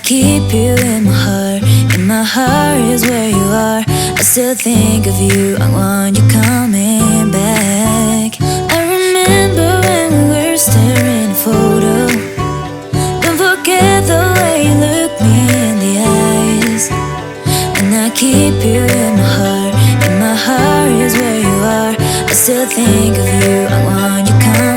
keep you in my heart. In my heart is where you are. I still think of you. I want you coming back. I remember when we were staring at a photo. Don't forget the way you look me in the eyes. And I keep you in my heart. In my heart is where you are. I still think of you. I want you coming back.